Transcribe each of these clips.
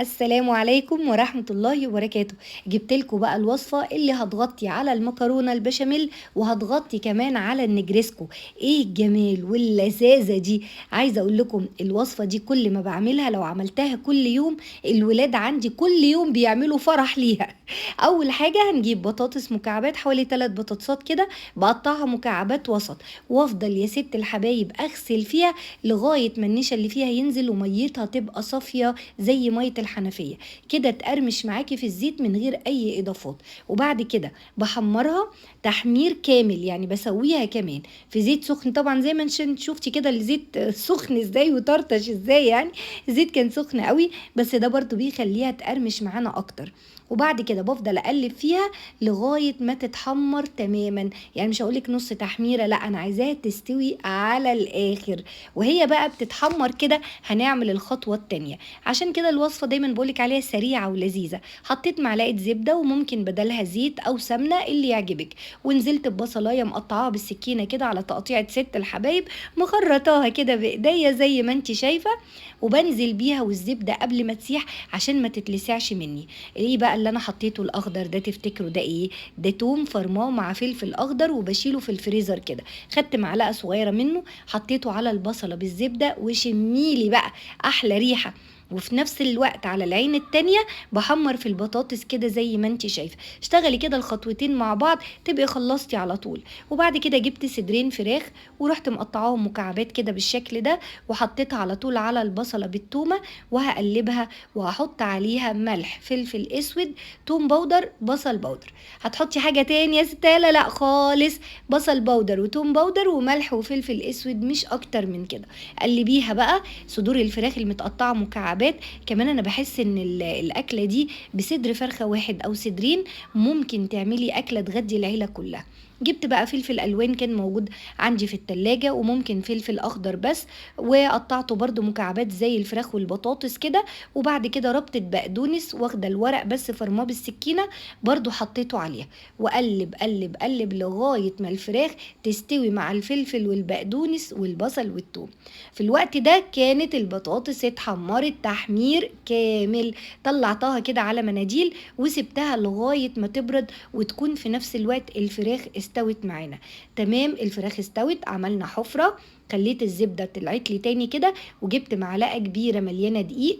السلام عليكم ورحمة الله وبركاته. جبت لكم بقى الوصفة اللي هتغطي على المكرونة البشاميل وهتغطي كمان على النجريسكو. ايه الجمال واللذاذة دي! عايزة اقول لكم الوصفة دي كل ما بعملها لو عملتها كل يوم الولاد عندي كل يوم بيعملوا فرح ليها. اول حاجة هنجيب بطاطس مكعبات حوالي 3 بطاطسات كده، بقطعها مكعبات وسط، وافضل يا ست الحبايب اغسل فيها لغاية ما النشا اللي فيها ينزل وميتها تبقى صافية زي ميه الحنفيه كده، تقرمش معاكي في الزيت من غير اي اضافات. وبعد كده بحمرها تحمير كامل، يعني بسويها كمان في زيت سخن طبعا، زي ما انت شفتي كده الزيت سخن ازاي وطرطش ازاي، يعني الزيت كان سخن قوي، بس ده برضو بيخليها تقرمش معانا اكتر. وبعد كده بفضل اقلب فيها لغايه ما تتحمر تماما، يعني مش هقولك نص تحميره، لا انا عايزاها تستوي على الاخر. وهي بقى بتتحمر كده هنعمل الخطوه التانيه. عشان كده الوصفة دايما بقولك عليها سريعة ولذيذة. حطيت معلقة زبدة وممكن بدلها زيت أو سمنة اللي يعجبك، ونزلت ببصلاية مقطعاها بالسكينة كده على تقطيعة ست الحبايب، مخرطاها كده بإيديا زي ما انت شايفة، وبنزل بيها والزبدة قبل ما تسيح عشان ما تتلسعش مني. ايه بقى اللي انا حطيته الاخضر ده؟ تفتكروا ده ايه؟ ده توم فرماه مع فلفل اخضر وبشيله في الفريزر كده. خدت معلقة صغيرة منه حطيته على البصلة بالزبدة، وشميلي بقى احلى ريحة. وفي نفس الوقت على العين التانية بحمر في البطاطس كده زي ما انت شايفة. اشتغلي كده الخطوتين مع بعض تبقي خلصتي على طول. وبعد كده جبت صدرين فراخ ورحت مقطعاهم مكعبات كده بالشكل ده، وحطيتها على طول على البصلة بالتومة، وهقلبها وهحط عليها ملح فلفل اسود توم بودر بصل بودر. هتحطي حاجة تاني يا ستالة؟ لا خالص، بصل بودر وتوم بودر وملح وفلفل اسود، مش اكتر من كده. قلبيها بقى. صدور الفراخ المتقطعة مكعبات كمان، انا بحس ان الاكله دي بصدر فرخه واحد او صدرين ممكن تعملي اكله تغدي العيله كلها. جبت بقى فلفل الوان كان موجود عندي في التلاجة، وممكن فلفل اخضر بس، وقطعته برضو مكعبات زي الفراخ والبطاطس كده. وبعد كده ربطة بقدونس واخده الورق بس فرماه بالسكينه، برضو حطيته عليها، وقلب قلب قلب لغايه ما الفراخ تستوي مع الفلفل والبقدونس والبصل والثوم. في الوقت ده كانت البطاطس اتحمرت تحمير كامل. طلعتها كده على مناديل وسبتها لغاية ما تبرد، وتكون في نفس الوقت الفراخ استوت معانا تمام. الفراخ استوت، عملنا حفرة، خليت الزبدة طلعت لي تاني كده، وجبت معلقة كبيرة مليانة دقيق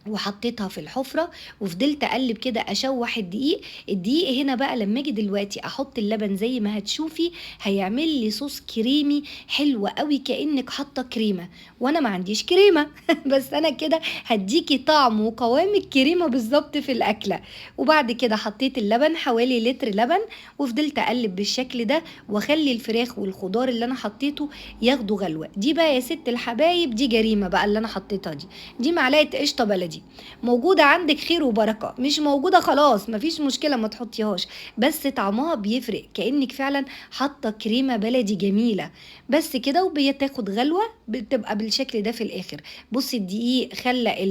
وحطيتها في الحفرة، وفضلت اقلب كده اشوح الدقيق. الدقيق هنا بقى لما اجي دلوقتي احط اللبن زي ما هتشوفي هيعمل لي صوص كريمي حلو قوي كأنك حاطه كريمة، وانا ما عنديش كريمة بس انا كده هديكي طعم وقوام الكريمة بالظبط في الاكلة. وبعد كده حطيت اللبن حوالي لتر لبن، وفضلت اقلب بالشكل ده واخلي الفراخ والخضار اللي انا حطيته ياخدوا غلوة. دي بقى يا ست الحبايب دي جريمة بقى اللي انا حطيتها دي. دي معلقة قشطة بلدي، موجودة عندك خير وبركة، مش موجودة خلاص مفيش مشكلة ما تحطيهاش، بس طعمها بيفرق كأنك فعلا حاطة كريمة بلدي جميلة. بس كده وبتاخد غلوة بتبقى بالشكل ده في الآخر. بصي الدقيق خلى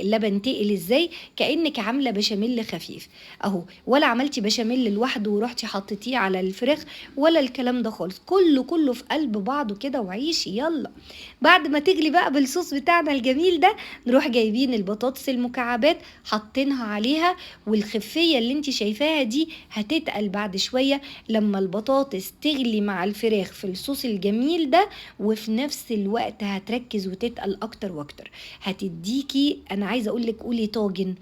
اللبن تقل ازاي، كأنك عاملة بشاميل خفيف اهو، ولا عملتي بشاميل لوحده ورحتي حطيتيه على الفراخ ولا الكلام ده خالص، كله كله في قلب بعضه كده وعيشي يلا. بعد ما تغلي بقى بالصوص بتاعنا الجميل ده، نروح جايبين البطاطس المكعبات حاطينها عليها، والخفية اللي انت شايفاها دي هتتقل بعد شوية لما البطاطس تغلي مع الفراخ في الصوص الجميل ده، وفي نفس الوقت هتركز وتتقل اكتر واكتر. هتديكي، انا عايزة اقولك قولي طاجن،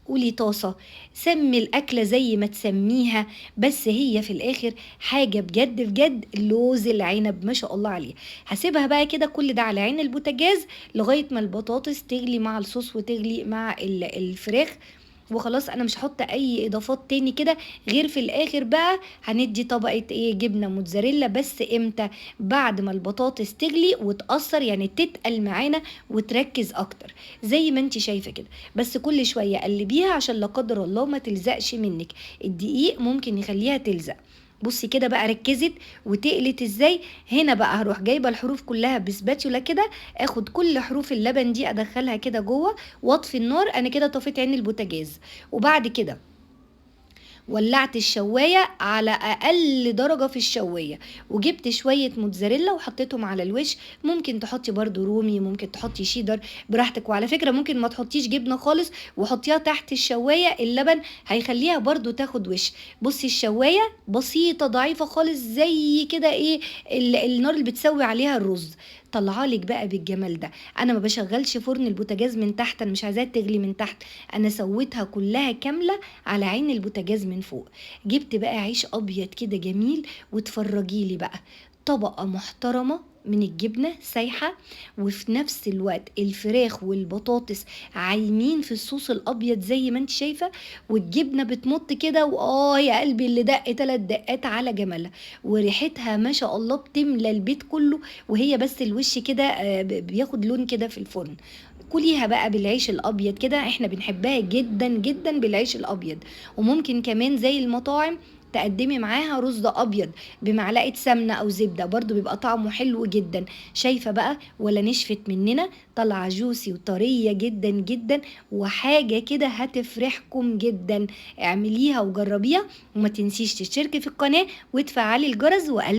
قولي طاسة، سمي الأكلة زي ما تسميها، بس هي في الآخر حاجة بجد بجد لوز العنب ما شاء الله عليه. هسيبها بقى كده كل ده على عين البوتاجاز لغاية ما البطاطس تغلي مع الصوص وتغلي مع الفراخ، وخلاص انا مش هحط اي اضافات تاني كده، غير في الاخر بقى هندي طبقة ايه جبنة موتزاريلا، بس امتى؟ بعد ما البطاطس تغلي وتقصر، يعني تتقل معانا وتركز اكتر زي ما انت شايفة كده. بس كل شوية قلبيها عشان لا قدر الله ما تلزقش منك، الدقيق ممكن يخليها تلزق. بصي كده بقى ركزت وتقلت ازاي. هنا بقى هروح جايبه الحروف كلها بسباتيولا كده، اخد كل حروف اللبن دي ادخلها كده جوه واطفي النار، انا كده طفيت عين البوتاجاز. وبعد كده ولعت الشواية على أقل درجة في الشواية، وجبت شوية موتزاريلا وحطيتهم على الوش. ممكن تحطي برضو رومي، ممكن تحطي شيدر براحتك. وعلى فكرة ممكن ما تحطيش جبنة خالص وحطيها تحت الشواية، اللبن هيخليها برضو تاخد وش. بصي الشواية بسيطة ضعيفة خالص زي كده ايه النار اللي بتسوي عليها الرز. طلعالك بقى بالجمال ده. انا ما بشغلش فرن البوتاجاز من تحت، انا مش عايزاها تغلي من تحت، انا سويتها كلها كاملة على عين البوتاجاز من فوق. جبت بقى عيش ابيض كده جميل، وتفرجيلي بقى طبقة محترمة من الجبنة سايحة، وفي نفس الوقت الفراخ والبطاطس عايمين في الصوص الأبيض زي ما انت شايفة، والجبنة بتمط كده، يا قلبي اللي دق 3 دقات على جمالها، وريحتها ما شاء الله بتملى البيت كله. وهي بس الوش كده بياخد لون كده في الفرن. كليها بقى بالعيش الابيض كده، احنا بنحبها جدا جدا بالعيش الابيض. وممكن كمان زي المطاعم تقدمي معاها رز ابيض بمعلقه سمنه او زبده، برضو بيبقى طعمه حلو جدا. شايفه بقى ولا نشفت مننا؟ طالعه جوسي وطريه جدا جدا، وحاجه كده هتفرحكم جدا. اعمليها وجربيها، وما تنسيش تشتركي في القناه وتفعلي الجرس وقلبي